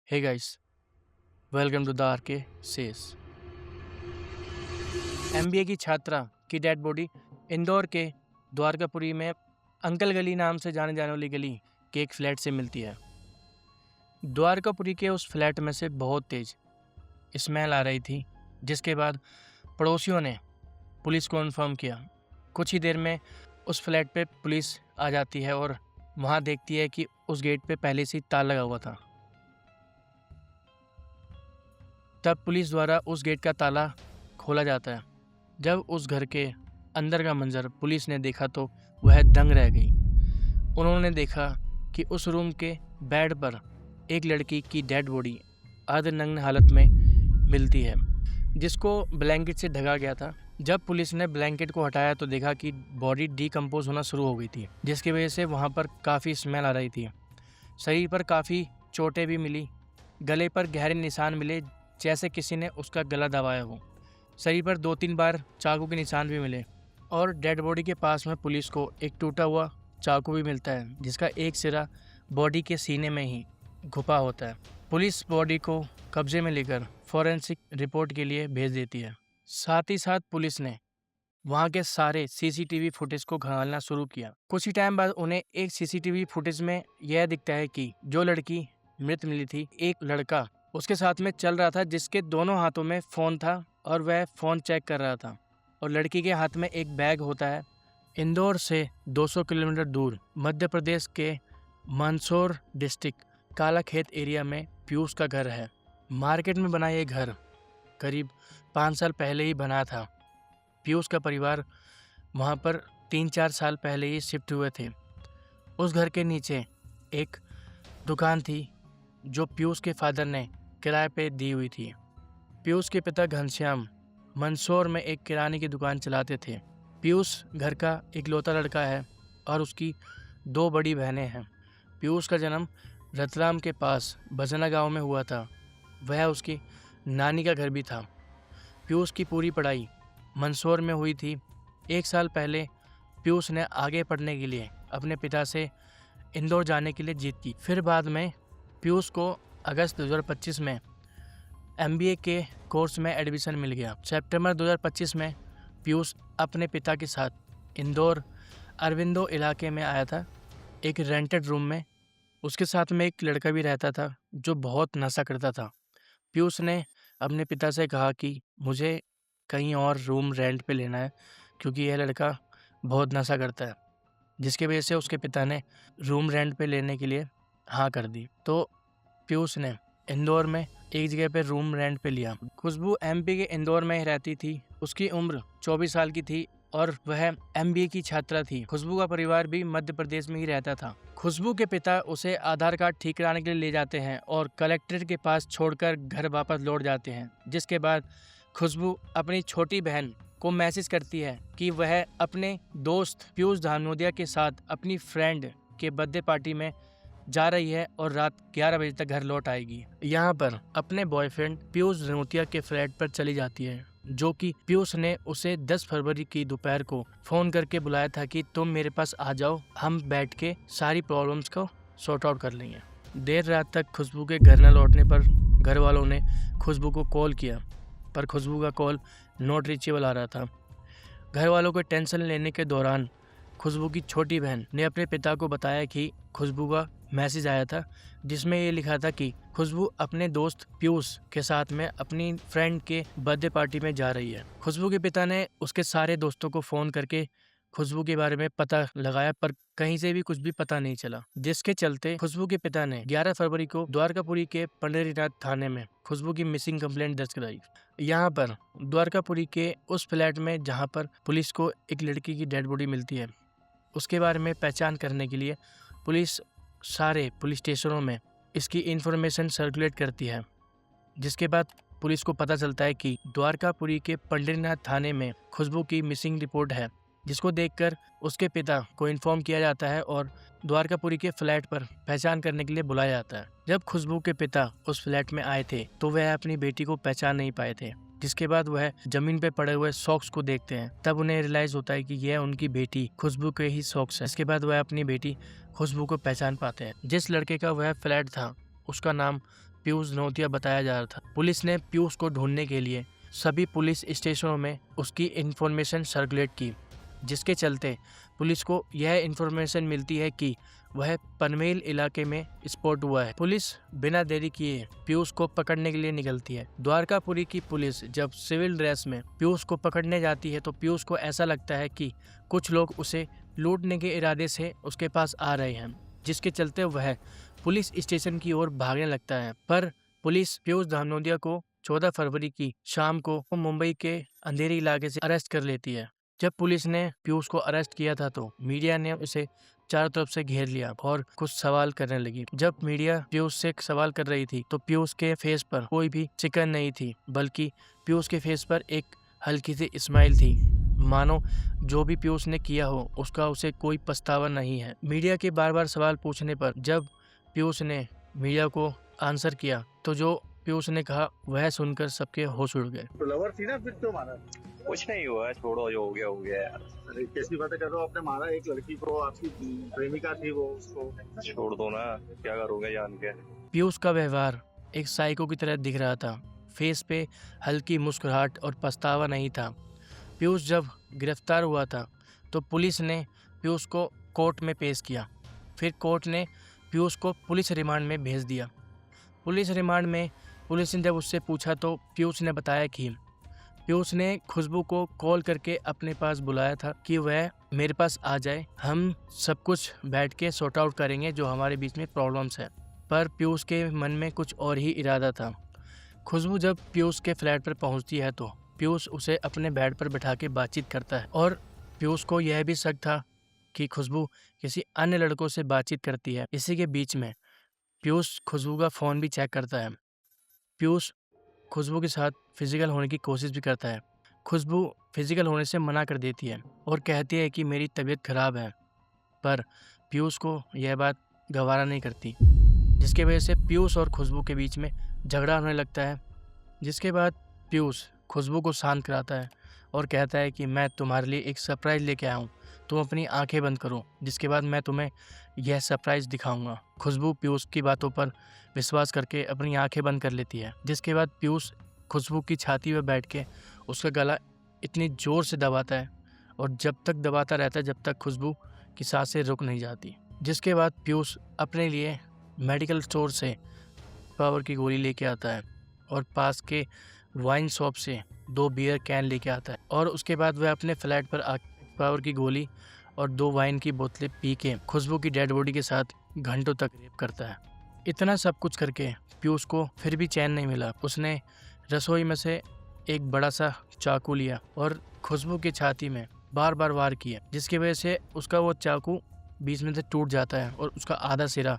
Hey guys, welcome to the RK Says। MBA की छात्रा की डेड बॉडी इंदौर के द्वारकापुरी में अंकल गली नाम से जाने जाने वाली गली के एक फ्लैट से मिलती है। द्वारकापुरी के उस फ्लैट में से बहुत तेज स्मेल आ रही थी, जिसके बाद पड़ोसियों ने पुलिस को इन्फॉर्म किया। कुछ ही देर में उस फ्लैट पे पुलिस आ जाती है और वहाँ देखती है कि उस गेट पे पहले से ही ताला लगा हुआ था। तब पुलिस द्वारा उस गेट का ताला खोला जाता है। जब उस घर के अंदर का मंजर पुलिस ने देखा तो वह दंग रह गई। उन्होंने देखा कि उस रूम के बेड पर एक लड़की की डेड बॉडी अर्धनग्न हालत में मिलती है, जिसको ब्लैंकेट से ढका गया था। जब पुलिस ने ब्लैंकेट को हटाया तो देखा कि बॉडी डिकम्पोज होना शुरू हो गई थी, जिसकी वजह से वहाँ पर काफ़ी स्मेल आ रही थी। शरीर पर काफ़ी चोटें भी मिली, गले पर गहरे निशान मिले जैसे किसी ने उसका गला दबाया हो। शरीर पर 2-3 बार चाकू के निशान भी मिले और डेड बॉडी के पास में पुलिस को एक टूटा हुआ चाकू भी मिलता है, जिसका एक सिरा बॉडी के सीने में ही घुपा होता है। पुलिस बॉडी को कब्जे में लेकर फॉरेंसिक रिपोर्ट के लिए भेज देती है। साथ ही साथ पुलिस ने वहाँ के सारे सीसीटीवी फुटेज को खंगालना शुरू किया। कुछ ही टाइम बाद उन्हें एक सीसीटीवी फुटेज में यह दिखता है कि जो लड़की मृत मिली थी, एक लड़का उसके साथ में चल रहा था, जिसके दोनों हाथों में फ़ोन था और वह फ़ोन चेक कर रहा था और लड़की के हाथ में एक बैग होता है। इंदौर से 200 किलोमीटर दूर मध्य प्रदेश के मंदसौर डिस्ट्रिक्ट कालाखेत एरिया में पीयूष का घर है। मार्केट में बना ये घर करीब 5 साल पहले ही बना था। पीयूष का परिवार वहाँ पर 3-4 साल पहले ही शिफ्ट हुए थे। उस घर के नीचे एक दुकान थी जो पीयूष के फादर ने किराए पे दी हुई थी। पीयूष के पिता घनश्याम मंदसौर में एक किराने की दुकान चलाते थे। पीयूष घर का इकलौता लड़का है और उसकी 2 बड़ी बहनें हैं। पीयूष का जन्म रतलाम के पास बजना गांव में हुआ था। वह उसकी नानी का घर भी था। पीयूष की पूरी पढ़ाई मंदसौर में हुई थी। 1 साल पहले पीयूष ने आगे पढ़ने के लिए अपने पिता से इंदौर जाने के लिए जिद की। फिर बाद में पीयूष को अगस्त 2025 में एमबीए के कोर्स में एडमिशन मिल गया। सितंबर 2025 में पीयूष अपने पिता के साथ इंदौर अरविंदो इलाके में आया था, एक रेंटेड रूम में। उसके साथ में एक लड़का भी रहता था जो बहुत नशा करता था। पीयूष ने अपने पिता से कहा कि मुझे कहीं और रूम रेंट पे लेना है, क्योंकि यह लड़का बहुत नशा करता है, जिसकी वजह से उसके पिता ने रूम रेंट पे लेने के लिए हाँ कर दी। तो पीयूष ने इंदौर में एक जगह पे रूम रेंट पे लिया। खुशबू एमपी के इंदौर में ही रहती थी। उसकी उम्र 24 साल की थी और वह एमबीए की छात्रा थी। खुशबू का परिवार भी मध्य प्रदेश में ही रहता था। खुशबू के पिता उसे आधार कार्ड ठीक कराने के लिए ले जाते हैं और कलेक्ट्रेट के पास छोड़कर घर वापस लौट जाते हैं, जिसके बाद खुशबू अपनी छोटी बहन को मैसेज करती है कि वह अपने दोस्त पीयूष धानोदिया के साथ अपनी फ्रेंड के बर्थडे पार्टी में जा रही है और रात 11 बजे तक घर लौट आएगी। यहाँ पर अपने बॉयफ्रेंड पीयूष धनोतिया के फ्लैट पर चली जाती है, जो कि पीयूष ने उसे 10 फरवरी की दोपहर को फोन करके बुलाया था कि तुम मेरे पास आ जाओ, हम बैठ के सारी प्रॉब्लम्स को सॉर्ट आउट कर लेंगे। देर रात तक खुशबू के घर न लौटने पर घर वालों ने खुशबू को कॉल किया, पर खुशबू का कॉल नॉट रीचेबल आ रहा था। घर वालों को टेंशन लेने के दौरान खुशबू की छोटी बहन ने अपने पिता को बताया कि खुशबू का मैसेज आया था, जिसमें ये लिखा था कि खुशबू अपने दोस्त पीयूष के साथ में अपनी फ्रेंड के बर्थडे पार्टी में जा रही है। खुशबू के पिता ने उसके सारे दोस्तों को फ़ोन करके खुशबू के बारे में पता लगाया, पर कहीं से भी कुछ भी पता नहीं चला, जिसके चलते खुशबू के पिता ने 11 फरवरी को द्वारकापुरी के पंडरीनाथ थाने में खुशबू की मिसिंग कंप्लेंट दर्ज कराई। यहाँ पर द्वारकापुरी के उस फ्लैट में जहाँ पर पुलिस को एक लड़की की डेड बॉडी मिलती है, उसके बारे में पहचान करने के लिए पुलिस सारे पुलिस स्टेशनों में इसकी इन्फॉर्मेशन सर्कुलेट करती है, जिसके बाद पुलिस को पता चलता है कि द्वारकापुरी के पंडरीनाथ थाने में खुशबू की मिसिंग रिपोर्ट है, जिसको देखकर उसके पिता को इन्फॉर्म किया जाता है और द्वारकापुरी के फ्लैट पर पहचान करने के लिए बुलाया जाता है। जब खुशबू के पिता उस फ्लैट में आए थे तो वह अपनी बेटी को पहचान नहीं पाए थे, जिसके बाद वह जमीन पे पड़े हुए सॉक्स को देखते हैं। तब उन्हें रियलाइज होता है कि यह उनकी बेटी खुशबू के ही सॉक्स है। इसके बाद वह अपनी बेटी खुशबू को पहचान पाते हैं। जिस लड़के का वह फ्लैट था उसका नाम पीयूष धनोतिया बताया जा रहा था। पुलिस ने पीयूष को ढूंढने के लिए सभी पुलिस स्टेशनों में उसकी इन्फॉर्मेशन सर्कुलेट की, जिसके चलते पुलिस को यह इन्फॉर्मेशन मिलती है कि वह पनवेल इलाके में स्पॉट हुआ है। पुलिस बिना देरी किए पीयूष को पकड़ने के लिए निकलती है। द्वारकापुरी की पुलिस जब सिविल ड्रेस में पीयूष को पकड़ने जाती है तो पीयूष को ऐसा लगता है कि कुछ लोग उसे लूटने के इरादे से उसके पास आ रहे हैं, जिसके चलते वह पुलिस स्टेशन की ओर भागने लगता है। पर पुलिस पीयूष धानोदिया को 14 फरवरी की शाम को मुंबई के अंधेरी इलाके से अरेस्ट कर लेती है। जब पुलिस ने पीयूष को अरेस्ट किया था तो मीडिया ने उसे चारों तरफ से घेर लिया और कुछ सवाल करने लगी। जब मीडिया पीयूष से सवाल कर रही थी तो पीयूष के फेस पर कोई भी चिकन नहीं थी, बल्कि पीयूष के फेस पर एक हल्की सी स्माइल थी, मानो जो भी पीयूष ने किया हो उसका उसे कोई पछतावा नहीं है। मीडिया के बार बार सवाल पूछने पर जब पीयूष ने मीडिया को आंसर किया तो जो पीयूष ने कहा वह सुनकर सबके होश उड़ गए। तो लवर थी ना फिर तो मारा? कुछ नहीं हुआ, छोड़ो, जो हो गया यार। अरे कैसी बातें कर रहे हो, आपने मारा एक लड़की को, आपकी प्रेमिका थी वो, उसको छोड़ दो ना, क्या करोगे जान के। पीयूष का व्यवहार एक साइको की तरह दिख रहा था। फेस पे हल्की मुस्कुराहट और पछतावा नहीं था। पीयूष जब गिरफ्तार हुआ था तो पुलिस ने पीयूष को कोर्ट में पेश किया। फिर कोर्ट ने पीयूष को पुलिस रिमांड में भेज दिया। पुलिस रिमांड में पुलिस ने जब उससे पूछा तो पीयूष ने बताया कि पीयूष ने खुशबू को कॉल करके अपने पास बुलाया था कि वह मेरे पास आ जाए, हम सब कुछ बैठ के सॉर्ट आउट करेंगे जो हमारे बीच में प्रॉब्लम्स है। पर पीयूष के मन में कुछ और ही इरादा था। खुशबू जब पीयूष के फ्लैट पर पहुंचती है तो पीयूष उसे अपने बेड पर बैठा के बातचीत करता है और पीयूष को यह भी शक था कि खुशबू किसी अन्य लड़कों से बातचीत करती है। इसी के बीच में पीयूष खुशबू का फ़ोन भी चेक करता है। पीयूष खुशबू के साथ फिजिकल होने की कोशिश भी करता है। खुशबू फिजिकल होने से मना कर देती है और कहती है कि मेरी तबीयत खराब है, पर पीयूष को यह बात गवारा नहीं करती, जिसके वजह से पीयूष और खुशबू के बीच में झगड़ा होने लगता है। जिसके बाद पीयूष खुशबू को शांत कराता है और कहता है कि मैं तुम्हारे लिए एक सरप्राइज़ लेके आया हूँ, तुम अपनी आंखें बंद करो, जिसके बाद मैं तुम्हें यह सरप्राइज़ दिखाऊंगा। खुशबू पीयूष की बातों पर विश्वास करके अपनी आंखें बंद कर लेती है। जिसके बाद पीयूष खुशबू की छाती पर बैठ के उसका गला इतनी ज़ोर से दबाता है और जब तक दबाता रहता है जब तक खुशबू की सांसें रुक नहीं जाती। जिसके बाद पीयूष अपने लिए मेडिकल स्टोर से पावर की गोली लेके आता है और पास के वाइन शॉप से 2 बियर कैन लेके आता है और उसके बाद वह अपने फ्लैट पर पावर की गोली और 2 वाइन की बोतलें पी के खुशबू की डेड बॉडी के साथ घंटों तक रेप करता है। इतना सब कुछ करके पीयूष को फिर भी चैन नहीं मिला। उसने रसोई में से एक बड़ा सा चाकू लिया और खुशबू की छाती में बार बार वार किया, जिसकी वजह से उसका वो चाकू बीच में से टूट जाता है और उसका आधा सिरा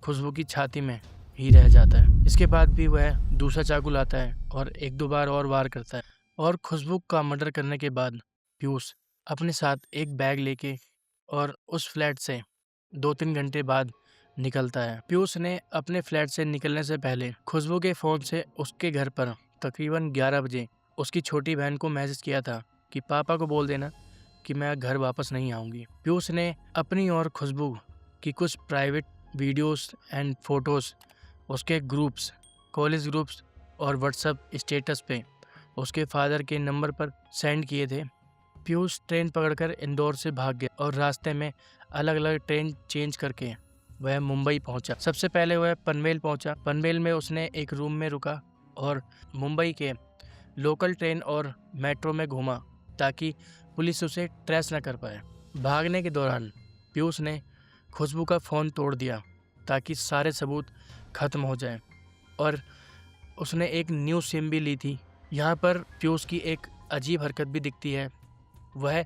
खुशबू की छाती में ही रह जाता है। इसके बाद भी वह दूसरा चाकू लाता है और 1-2 बार और वार करता है और खुशबू का मर्डर करने के बाद पीयूष अपने साथ एक बैग लेके और उस फ्लैट से 2-3 घंटे बाद निकलता है। पीयूष ने अपने फ्लैट से निकलने से पहले खुशबू के फ़ोन से उसके घर पर तकरीबन 11 बजे उसकी छोटी बहन को मैसेज किया था कि पापा को बोल देना कि मैं घर वापस नहीं आऊँगी। पीयूष ने अपनी और खुशबू की कुछ प्राइवेट वीडियोस एंड फोटोज़ उसके ग्रुप्स, कॉलेज ग्रुप्स और व्हाट्सएप स्टेटस पे उसके फादर के नंबर पर सेंड किए थे। पीयूष ट्रेन पकड़कर इंदौर से भाग गया और रास्ते में अलग अलग ट्रेन चेंज करके वह मुंबई पहुंचा। सबसे पहले वह पनवेल पहुंचा। पनवेल में उसने एक रूम में रुका और मुंबई के लोकल ट्रेन और मेट्रो में घूमा ताकि पुलिस उसे ट्रेस न कर पाए। भागने के दौरान पीयूष ने खुशबू का फ़ोन तोड़ दिया ताकि सारे सबूत ख़त्म हो जाए और उसने एक न्यू सिम भी ली थी। यहाँ पर पीयूष की एक अजीब हरकत भी दिखती है। वह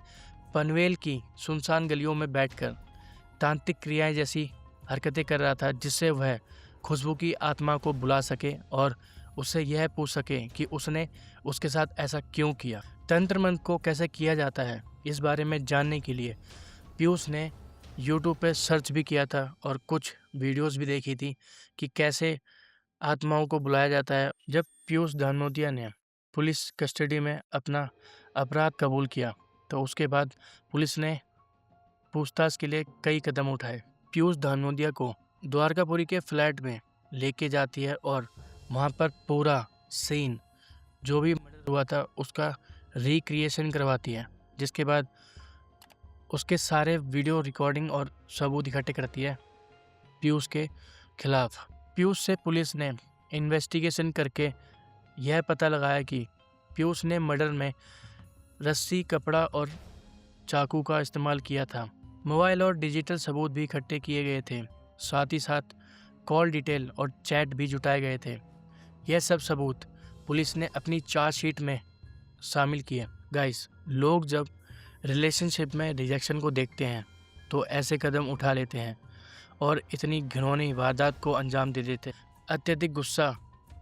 पनवेल की सुनसान गलियों में बैठकर तांत्रिक क्रियाएं जैसी हरकतें कर रहा था, जिससे वह खुशबू की आत्मा को बुला सके और उससे यह पूछ सके कि उसने उसके साथ ऐसा क्यों किया। तंत्र मंत्र को कैसे किया जाता है इस बारे में जानने के लिए पीयूष ने यूट्यूब पे सर्च भी किया था और कुछ वीडियोस भी देखी थी कि कैसे आत्माओं को बुलाया जाता है। जब पीयूष धानोदिया ने पुलिस कस्टडी में अपना अपराध कबूल किया तो उसके बाद पुलिस ने पूछताछ के लिए कई कदम उठाए। पीयूष धानोदिया को द्वारकापुरी के फ्लैट में लेके जाती है और वहाँ पर पूरा सीन जो भी मर्डर हुआ था उसका रिक्रिएशन करवाती है, जिसके बाद उसके सारे वीडियो रिकॉर्डिंग और सबूत इकट्ठे करती है पीयूष के खिलाफ। पीयूष से पुलिस ने इन्वेस्टिगेशन करके यह पता लगाया कि पीयूष ने मर्डर में रस्सी, कपड़ा और चाकू का इस्तेमाल किया था। मोबाइल और डिजिटल सबूत भी इकट्ठे किए गए थे, साथ ही साथ कॉल डिटेल और चैट भी जुटाए गए थे। यह सब सबूत पुलिस ने अपनी चार्जशीट में शामिल किए। गाइस, लोग जब रिलेशनशिप में रिजेक्शन को देखते हैं तो ऐसे कदम उठा लेते हैं और इतनी घिनौनी वारदात को अंजाम दे देते हैं। अत्यधिक गुस्सा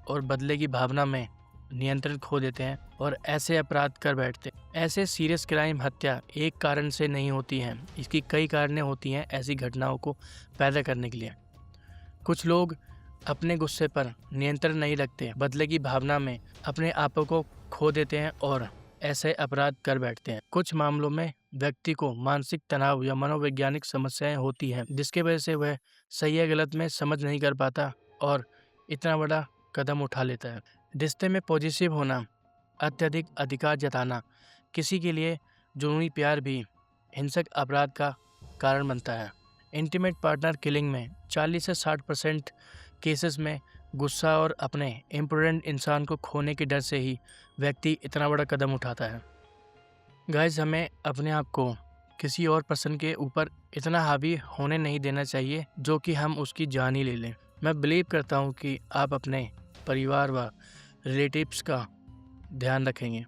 और बदले की भावना में नियंत्रण खो देते हैं और ऐसे अपराध कर बैठते हैं। ऐसे सीरियस क्राइम, हत्या एक कारण से नहीं होती हैं, इसकी कई कारणें होती हैं ऐसी घटनाओं को पैदा करने के लिए। कुछ लोग अपने गुस्से पर नियंत्रण नहीं रखते, बदले की भावना में अपने आप को खो देते हैं और ऐसे अपराध कर बैठते हैं। कुछ मामलों में व्यक्ति को मानसिक तनाव या मनोवैज्ञानिक समस्याएं होती हैं, जिसके वजह से वह सही या गलत में समझ नहीं कर पाता और इतना बड़ा कदम उठा लेता है। रिश्ते में पॉजिटिव होना, अत्यधिक अधिकार जताना, किसी के लिए जुनूनी प्यार भी हिंसक अपराध का कारण बनता है। इंटीमेट पार्टनर किलिंग में 40 से 60% केसेस में गुस्सा और अपने इम्पोर्टेंट इंसान को खोने के डर से ही व्यक्ति इतना बड़ा कदम उठाता है। गाइस, हमें अपने आप को किसी और पर्सन के ऊपर इतना हावी होने नहीं देना चाहिए जो कि हम उसकी जान ही ले लें। मैं बिलीव करता हूँ कि आप अपने परिवार व रिलेटिव्स का ध्यान रखेंगे।